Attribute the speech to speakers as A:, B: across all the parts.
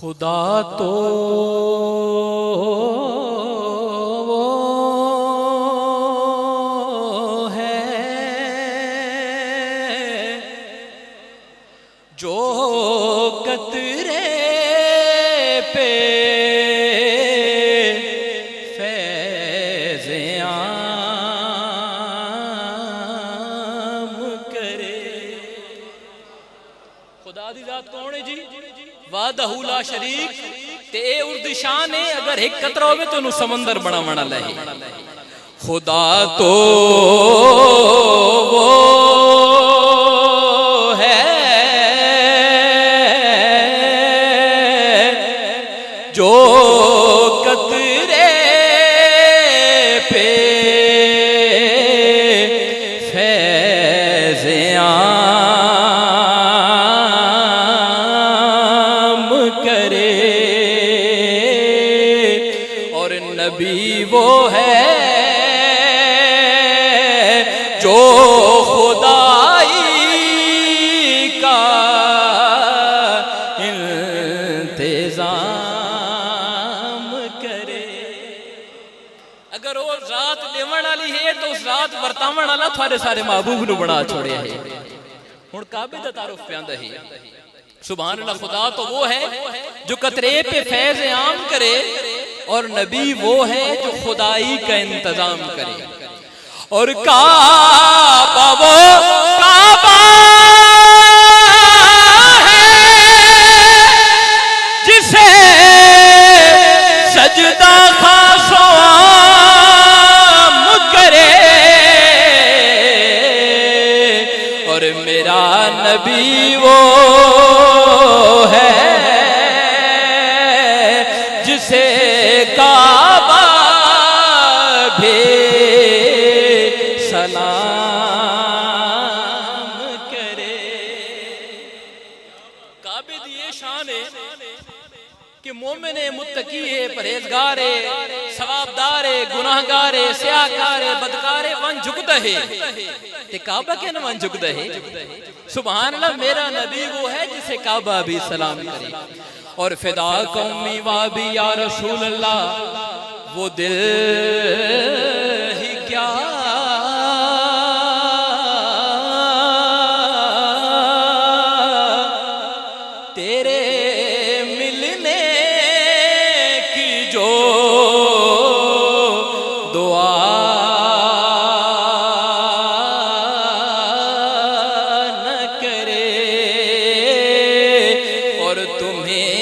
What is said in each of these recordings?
A: खुदा तो वो है जो कतरे पे फैज़े आम करे। खुदा दी जात कौन है जी? वादहू ला शरीक ते उर्द शान है। अगर एक कतरा होवे तो समंदर बना बना लहे। खुदा तो वो है जो कतरे पे फैज़े आम करे। और नबी वो है जो खुदाई का इंतजाम करे। अगर वो रात देवण वाली है तो उस रात वर्तावण वाला थारे सारे महबूब नु बना छोड़े है। हुण काबे दा तारुफ प्यांदा है। सुभान अल्लाह। खुदा तो वो है जो कतरे पे फैज़ आम करे और नबी वो है जो खुदाई का इंतजाम करे। और काबा वो काबा है जिसे सजदा खासो आम करे। और मेरा नबी वो है जिसे काबा भी सलाम करे। काबे दी ये शान है कि मोमिन है, मुत्तकी है, परहेजगार है, सवाबदार है, गुनाहगार है, स्याहकार है, बदकार है, वन झुकदा है ते काबा के न वन झुकदा है। सुभान अल्लाह। मेरा नबी वो है जिसे काबा भी सलाम करे। और फिदा कौमी वाबी या रसूल अल्लाह वो दिल ही क्या तेरे मिलने की जो दुआ न करे। और तुम्हें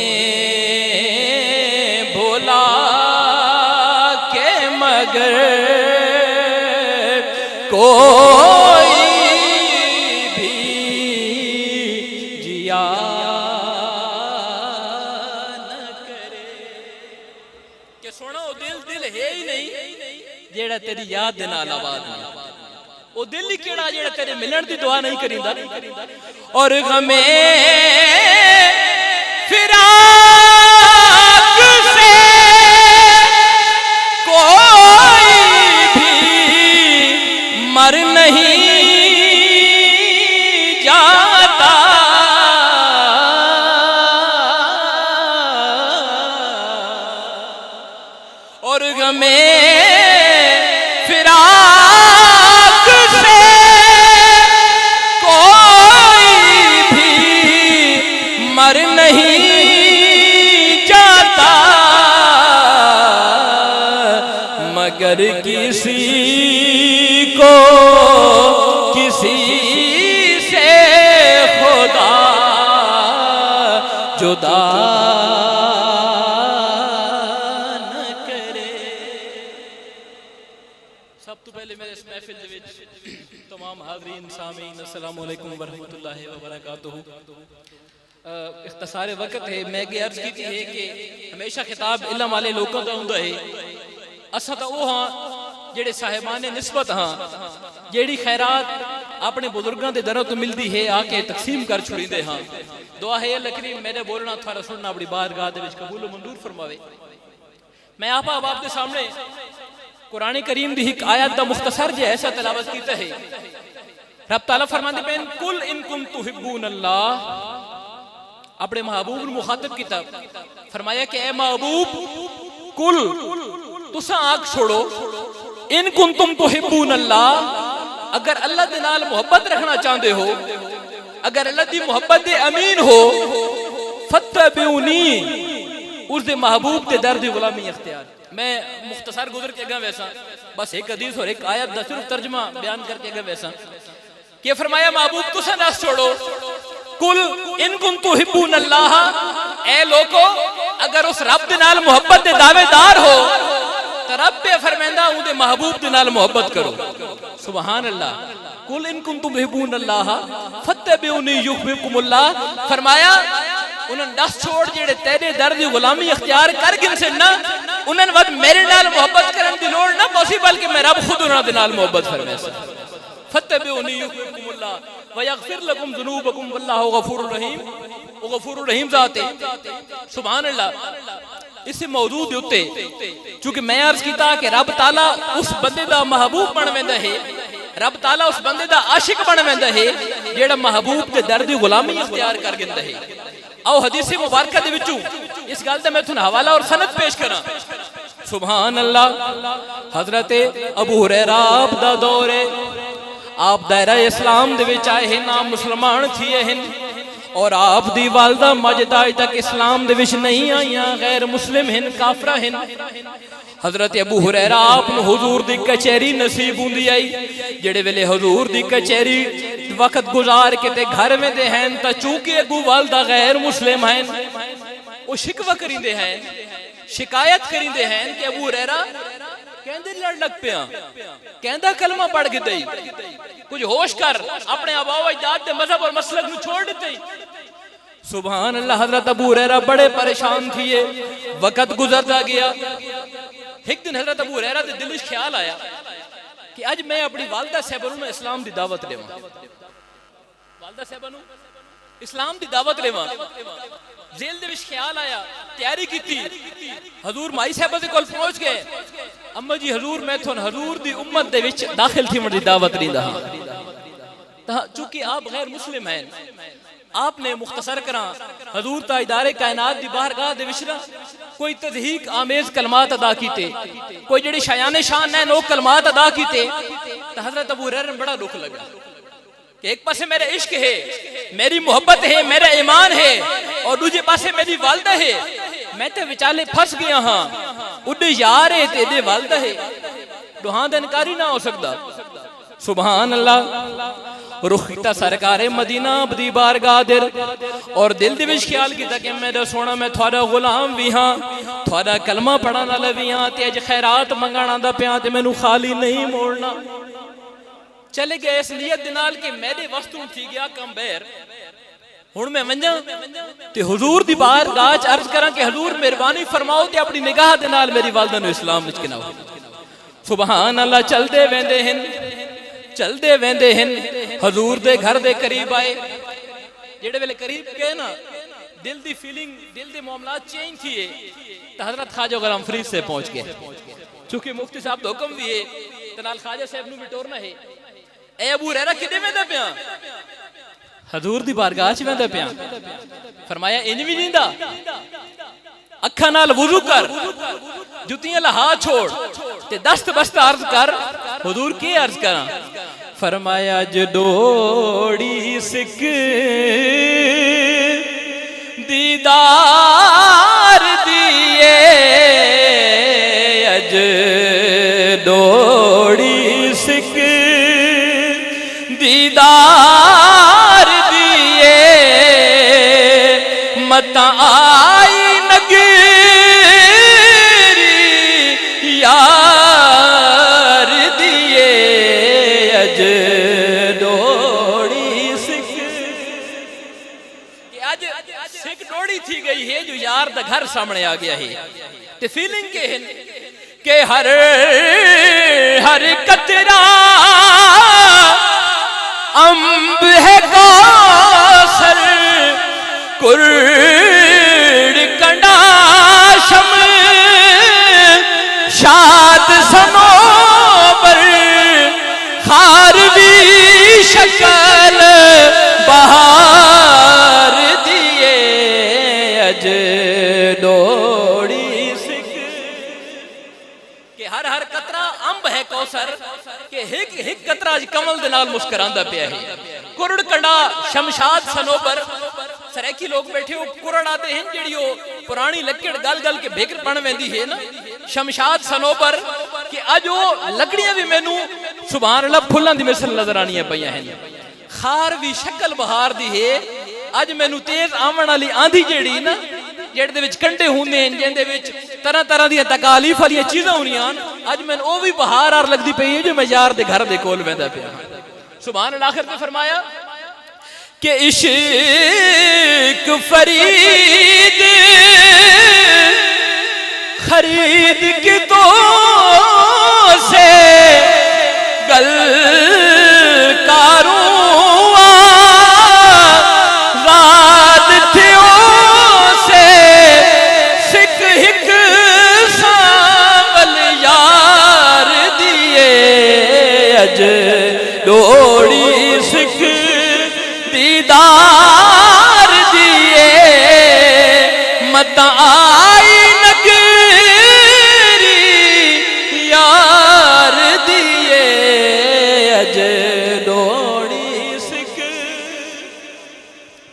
A: भोला के मगर कोई भी जिया जेड़ा तेरी याद दे नाल आबाद है। ओ दिल ही केड़ा जेड़ा तेरे मिलन दी दुआ नहीं करिंदा। और गमे फिराक से कोई भी मर नहीं जाता। और गमे फिराक से कोई भी मर नहीं जाता मगर किसी को किसी से खुदा जुदा तमाम हाज़रीन सामीन अस्सलाम वालेकुम व रहमतुल्लाहि व बरकातुहू। इख्तिसार वक्त है। मैं ये अर्ज की है कि हमेशा खिताब इल्म वाले लोगों का हुंदा है। असा तो वो हाँ जेड़े साहिबान निस्बत हाँ जेड़ी खैरात अपने बुजुर्गों के दरों तो मिलती है आके तकसीम कर छुड़ींदे हाँ। दुआ है अल्लाह करीम मेरे बोलना थारा सुनना बड़ी बारगाह दे विच कबूल मंजूर फरमावे। मैं आप के सामने कुरान करीम दी एक आयत दा मुख्तसर जे ऐसा तलावत कीता है। रब ताला फरमाते हैं कुल इन कुम तुहिब्बून अल्लाह अपने महबूब को मुखातब किया, फरमाया कि ए महबूब कुल तुसा आग छोड़ो इन कुंतुम तुहिब्बून अल्लाह, अगर अल्लाह दे नाल मोहब्बत रखना चाहते हो, अगर अल्लाह दी मोहब्बत दे अमीन हो, फत्तबिऊनी उस दे महबूब दे दर दी गुलामी इख्तियार। मैं मुख्तसर गुजर के गया वैसा, बस एक हदीस और एक आयत दा सिर्फ तर्जमा बयान करके गया वैसा कि फरमाया महबूब तुसा दस छोड़ो कुल इन कुंतु तुहिब्बून अल्लाह, ए लोगो अगर उस रब दे नाल मोहब्बत दे दावेदार हो तो रब पे फरमांदा उहदे महबूब दे नाल मोहब्बत करो। सुभान अल्लाह। कुल इन कुंतु तुहिब्बून अल्लाह फत्तबिऊनी युहब्बुकुमुल्लाह, फरमाया उन्हें दस छोड़ जेड़े तेरे दर दी गुलामी इख्तियार कर गिन से ना, उन्हें वद मेरे नाल मोहब्बत करन दी लोड़ ना पॉसिबल कि मैं रब खुद उन्हां दे नाल मोहब्बत फरमाए। फत्तबिऊनी युहब्बुकुमुल्लाह व यगफिर लकुम ज़ुनूबकुम वल्लाहु गफूरुर रहीम। वो गफूरुर रहीम ज़ात है। सुभान अल्लाह। इस मौजू दे उत्ते चूंकि मैं अर्ज कीता कि रब ताला उस बंदे दा महबूब बन वेंदा है, रब ताला उस बंदे दा आशिक बन वेंदा है जेड़ा महबूब दे दर दी गुलामी इख्तियार कर गिंदा है। आओ हदीस मुबारक दे विचों इस गल दा मैं तुहानू हवाला और सनद पेश करा। सुभान अल्लाह। हजरत अबू हुरैरा आप दा दौर है, आप दायरा इस्लाम दे विच आए हैं, नाम मुसलमान थिए हैं और आप दी वालदा मजद आज तक इस्लाम दे विच नहीं आईयां, गैर मुस्लिम हैं, काफरा हैं। हजरत अबू हुरैरा आप नूं हुजूर दी कचहरी नसीब हुंदी आई, जेड़े वेले हुजूर दी कचहरी वक्त गुजार के ते घर में दे हैं ता चूंकि अबू वालदा गैर मुस्लिम हैं, वो शिकवा करिंदे हैं, शिकायत करिंदे हैं कि अबू हुरैरा कहंदे लड़ लग पिया, कहंदा कलमा पढ़ के दई, कुछ होश कर, अपने आबाओ अजदाद दे मजहब और मसलक नूं छोड़ दिते। सुभान अल्लाह। हजरत अबू हुरैरा बड़े परेशान थिए, वक्त गुजरता गया। एक दिन हजरत अबू हुरैरा दे दिल विच ख्याल आया कि आज मैं अपनी वालदा साहिबा नूं इस्लाम दी दावत देवां, वालदा साहिबा नूं इस्लाम दी दावत देवां। जेल दे विच ख्याल आया, तैयारी कीती, हजूर माई साहिबा दे कोल पहुंच गए। अम्मा जी हजूर मैं थोन हजूर दी उम्मत दे विच दाखिल थी दी दावत दींदा हां, चूंकि आप गैर मुस्लिम हैं, आपने मुख्तसर करा हजूर ताजदारे कायनात दी बारगाह दे विच कोई तज़हीक आमेज कलमात अदा कीते, कोई जेड़ी शायाने शान है नो कलमात अदा कीते। तो हजरत अबू हुरैरा बड़ा दुख लगा कि एक पासे मेरा इश्क है, मेरी मोहब्बत है, मेरा ईमान है और दूसरे पासे मेरी वालदा है, मैं तो विचाले फंस गया हाँ, उडे यार है तेरे वालदा है, दुहां दा इनकार ही ना हो सकता। सुभान अल्लाह। रुख कीता सरकारे मदीना दी बारगाह दे और दिल दे विच ख्याल कीता कि मेरा सोना मैं थोड़ा गुलाम भी हाँ, थोड़ा कलमा पढ़न वाला भी हाँ, ते अज खैरात मंगण आंदा पिया ते मैनू खाली नहीं मोड़ना। चले गए इस नियत दे नाल कि मेरे वस्तु थी गया कम बैर, हुण मैं वंजा ते हुजूर दी बारगाह च अर्ज करां कि हुजूर मेहरबानी फरमाओ ते अपनी निगाह दे नाल मेरी वालदा नूं इस्लाम विच गिनाओ। सुभान अल्लाह। चलदे वेंदे हन, चलदे वेंदे हन, हुजूर दे घर दे करीब आए। जेड़े वेले करीब गए ना, दिल दी फीलिंग, दिल दे मामलात चेंज थिए तो हजरत ख्वाजा गुलाम फरीद से पहुंच गए। चूंकि मुफ्ती साहब दा हुक्म भी है ते नाल ख्वाजा साहब नूं भी टोरना है। ए अबू हुरैरा किदे वेंदा पिया? हजूर दी बारगाह च वेंदा पिया। फरमाया इंज भी जींदा, अखा नाल वुजू कर, जुतियां लहा छोड़ ते दस्त बस्त अर्ज कर। हुजूर की अर्ज करा? फरमाया जडोड़ी सिक दीदार दिए, अज डोड़ी सिक दीदार दिए, मत आई नगरी यार दिए, अज डोड़ी सिख। आज सिख डोड़ी थी गई है जो यार दा घर सामने आ गया है। ते फीलिंग के है कि हर हर कतरा अंब है कौसर, कुर्ड कंडा शम्ल शाद सनोबर, खारवी शक्ल बहार दिए, दौड़ी सिख कि हर हर कतरा अंब है कौसर कि हिक हिक कतरा अज कमल दे नाल मुस्कुरांदा पिया है। कुरड़ कंडा शमशाद सनोबर सरेकी लोग बैठे हो कुरड़ आते हैं जेड़ी वो पुरानी लकड़ गल गल के बेकर बन वेंदी है ना शमशाद सनोबर कि अज वो लकड़ियां भी मैनू सुभान अल्लाह फुल्लां दी मिसल नजर आनियां पईयां हैं। खार भी शक्ल बहार दी है अज मैनू तेज आवन वाली आंधी जेड़ी ना जेड़े दे विच कंडे हुंदे हैं जिंदे विच तरह तरह दी तकालीफ वाली चीज़ां होनियां अज मैनू वो भी बहार आर लगदी पई है जो मैं यार दे घर दे कोल वेंदा पिया। सुभान अल्लाह आखिर में फरमाया कि इश्क फरीद खरीद के तो से गल कारू रात थियो से सिख हिक सावल यार दिए अज दौड़ी सिख दीदार दिए मत आई नगरी यार दिए अज दौड़ी सिख।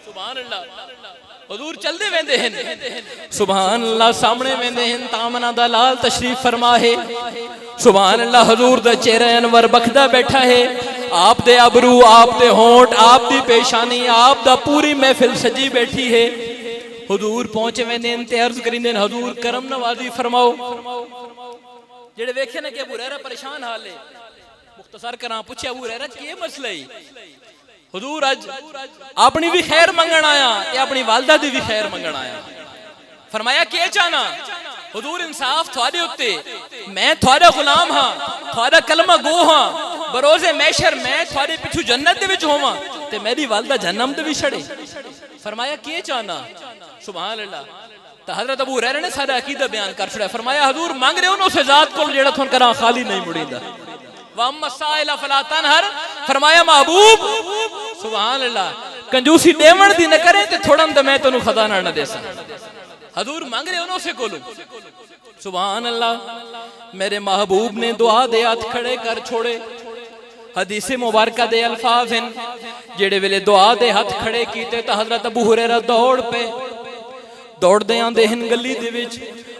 A: सुभान अल्लाह हुजूर चलदे वेंदे हैं सुभान अल्लाह सामने वेंदे हैं तामना दा लाल तशरीफ फरमा है। सुभान अल्लाह हुजूर दा चेहरा अनवर बखदा बैठा है आप दे अबरू आप दे होंठ आप दी पेशानी आप दा पूरी महफिल सजी बैठी है। हुजूर पहुंचे वेंदे ते अर्ज करिंदे हुजूर करम नवाजी फरमाओ जेड़े वेखे ने कि अबू हुरैरा परेशान हाल है मुख्तसर करा पूछे अबू हुरैरा के मसला है। हुजूर अज अपनी भी खैर मंगण आया ते अपनी वालदा दी भी खैर मंगण आया। फरमाया के चाहना हुजूर इंसाफ थोड़े उत्ते मैं थोड़ा गुलाम हाँ थोड़ा कलमा गो हाँ बरोजे मैशर मैं थोड़े पिछू जन्नत दे विच होवां ते मेरी वालदा जहन्नम दे विच छड़े। फरमाया के चाहना सुभान अल्लाह तो हजरत अबू हुरैरा ने सारा अकीदा बयान कर छड़िया। फरमाया हुजूर मांग रहे हो उस जात को जेड़ा थोन करा खाली नहीं मुड़ींदा वम्मसाइल फला तनहर। फरमाया महबूब सुभान अल्लाह कंजूसी देवण दी न करे ते थोड़न ते मैं तैनू खजाना न देसा। हुजूर मांग रहे हो उसे कोलो सुभान अल्लाह मेरे महबूब ने दुआ दे हाथ खड़े कर छोड़े। हदीसे मुबारका दे अल्फाज हैं जेड़े वेले दुआ दे हाथ खड़े कीते तो हजरत अबू हुरैरा दौड़ पे दौड़दे आंदे हैं गली दे विच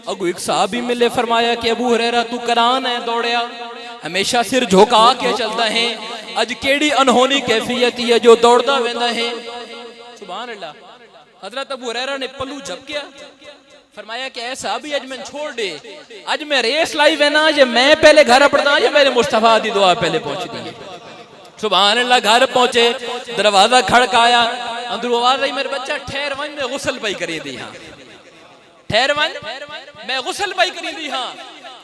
A: अगू एक साहबी मिले। फरमाया कि अबू हुरैरा तू करान है दौड़िया हमेशा सिर झुका के चलता है अज केड़ी अनहोनी कैफियत है जो दौड़दा वेंदा है। सुभान अल्लाह हजरत अबू हुरैरा ने पल्लू झपकिया। फरमाया कि ऐसा भी अज मैं छोड़ दे अज मैं रेस लाई वेना जे मैं पहले घर पड़ता जे मेरे मुस्तफा दी दुआ पहले पहुंचती है। सुभान अल्लाह घर पहुंचे दरवाजा खड़काया अंदर आवाज आई मेरे बच्चा ठहर वन मैं गुसल पाई करी दी हाँ ठहर वन मैं गुसल पाई करी दी हाँ।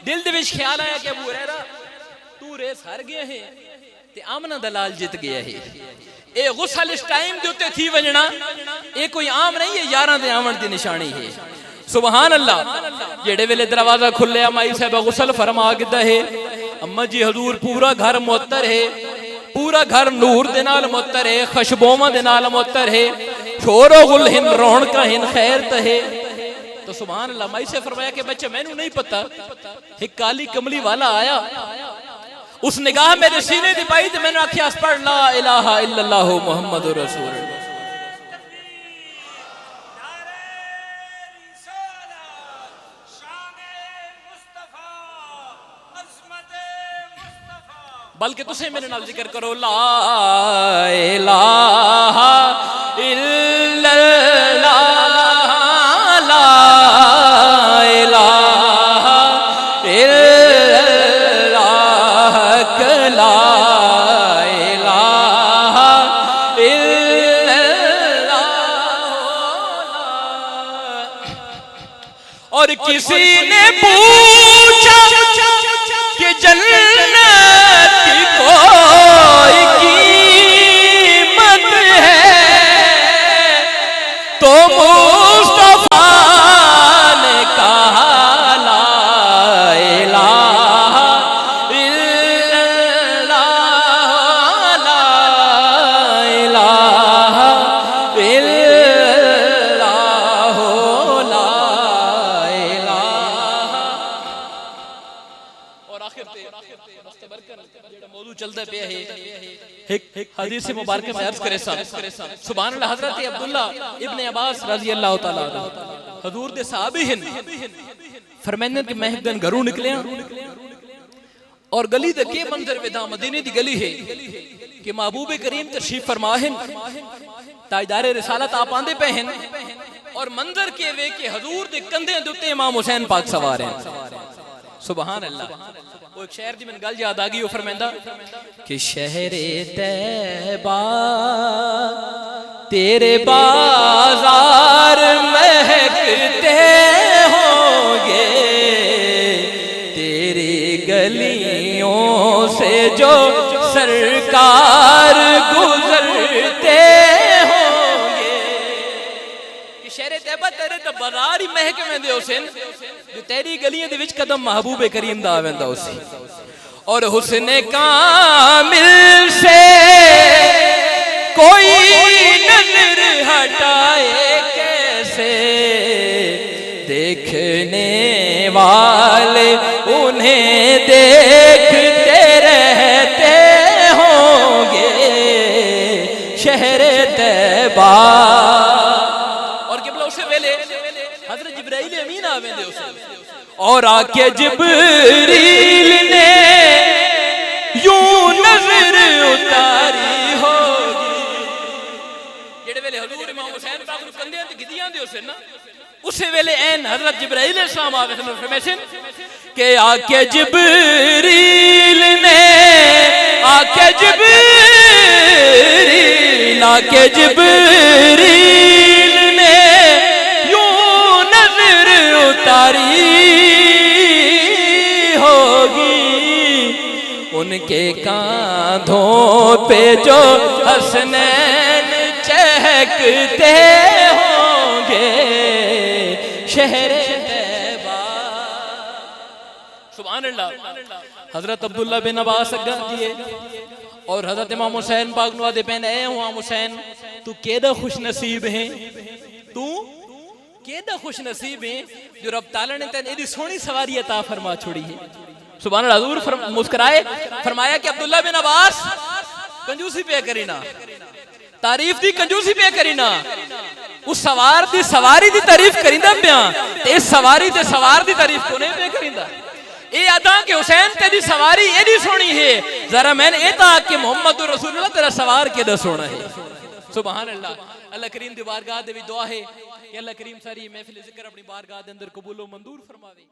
A: दिल दे विच ख्याल आया कि अबू हुरैरा तू रेस हार गया है ते आमना दलाल जित गया है। ए गुसल इस टाइम दे उत्ते थी वजना ए कोई आम नहीं है यारां दे आवन दी निशानी है। सुभान अल्लाह जेड़े वेले दरवाजा खुले माई साहब गुसल फरमा गिदा है। अम्मा जी हुजूर पूरा घर मुअत्तर है पूरा घर नूर दे नाल मुअत्तर है खुशबूआं दे नाल मुअत्तर है शोरो गुल हिन रौनका हिन खैर तहे। तो सुभान अल्लाह माई से फरमाया कि बच्चे मैनू नहीं पता एक काली कमली वाला आया उस निगाह मेरे सीने दी पाई ते मैंने आखिया पढ़ ला इलाहा इल्लल्लाहु मुहम्मदुर रसूलुल्लाह। बल्कि तुसे मेरे नाल जिक्र करो ला इलाहा इल्लल्लाह ला इलाहा इल्लल्लाह ला इलाहा इल्लल्लाह। और किसी ने पूछा कि जन्नत की कोई कीमत है तो मुस्तफा ने कहा ला इलाहा इल्लल्लाह ला इलाहा इल्लल्लाह ला जेड़ा मौजू चलदा पिया है एक हदीस मुबारक में अर्ज करे सुभान अल्लाह। हजरत अब्दुल्ला इब्ने अब्बास रजी अल्लाह तआला हजूर दे सहाबी हैं, फरमांदे कि मैं एक दिन घरों निकलिया और गली दे के मंजर विदा मदीने दी गली है कि महबूब करीम तशरीफ फरमा हैं, ताजदार रिसालत आप आंदे पे हैं और मंजर के वे के हजूर दे कंधे दे उत्ते इमाम हुसैन पाक सवार हैं। सुभान अल्लाह। वो एक शहर दी मैंने गल याद आ गई, वो फरमांदा कि शहरे तैबा तेरे बाजार महकते होंगे, तेरी गलियों से जो सरकार गुजरते होंगे। कि शहरे तैबा तेरे तो बाजार ही महक वेंदे हुसैन, जो तेरी गलियां दे विच कदम महबूब करीम दा आवेंदा उसी। और हुस्ने कामिल से कोई नजर हटाए कैसे, देखने वाले उन्हें देखते रहते होंगे शहरे तैबा। और क़िबला उसे वेले हज़रत जिब्राइल अमीन आवेंदे उसे और आके जिब्रील ने यूं नजर उतारी होगी। जेड़े वेले हजूर इमाम हुसैन पाक नु कंधे ते गिदियां दे हुसैन ना, उसे वेले ऐन हजरत जिब्राइल अलैहिस्सलाम आवे फरमाइशन के आके जिब्रील ने आके जिब्रील ने यूं नजर उतारी होगी, उनके कांधों पे जो हसनैन चहकते होंगे शहरे तैबा। सुभान अल्लाह। हजरत अब्दुल्ला बिन अब्बास अग्गा दिए और हजरत इमाम हुसैन पाक नु आदे पहने ए इमाम हुसैन तू केदा खुश नसीब है, तू केदा खुश नसीब है जो रब ताला ने तेन एदी सोहनी सवारी अता फरमा छोड़ी है। सुभान अल्लाह। हुजूर मुस्कुराए फरमाया कि अब्दुल्ला बिन अब्बास कंजूसी पे करीना, तारीफ दी कंजूसी पे करीना, उस सवार दी सवारी दी तारीफ करिंदा पिया ते इस सवारी ते सवार दी तारीफ कोने पे करिंदा। ए अदा के हुसैन तेरी सवारी एडी सोहनी है, जरा मैंने ए ता कि मोहम्मद रसूलुल्लाह तेरा सवार केदा सोहना है। सुभान अल्लाह। अल्लाह करीम दी बारगाह दे विच दुआ है कि अल्लाह करीम सारी महफिल जिक्र अपनी बारगाह दे अंदर कबूल व मंजूर फरमावे।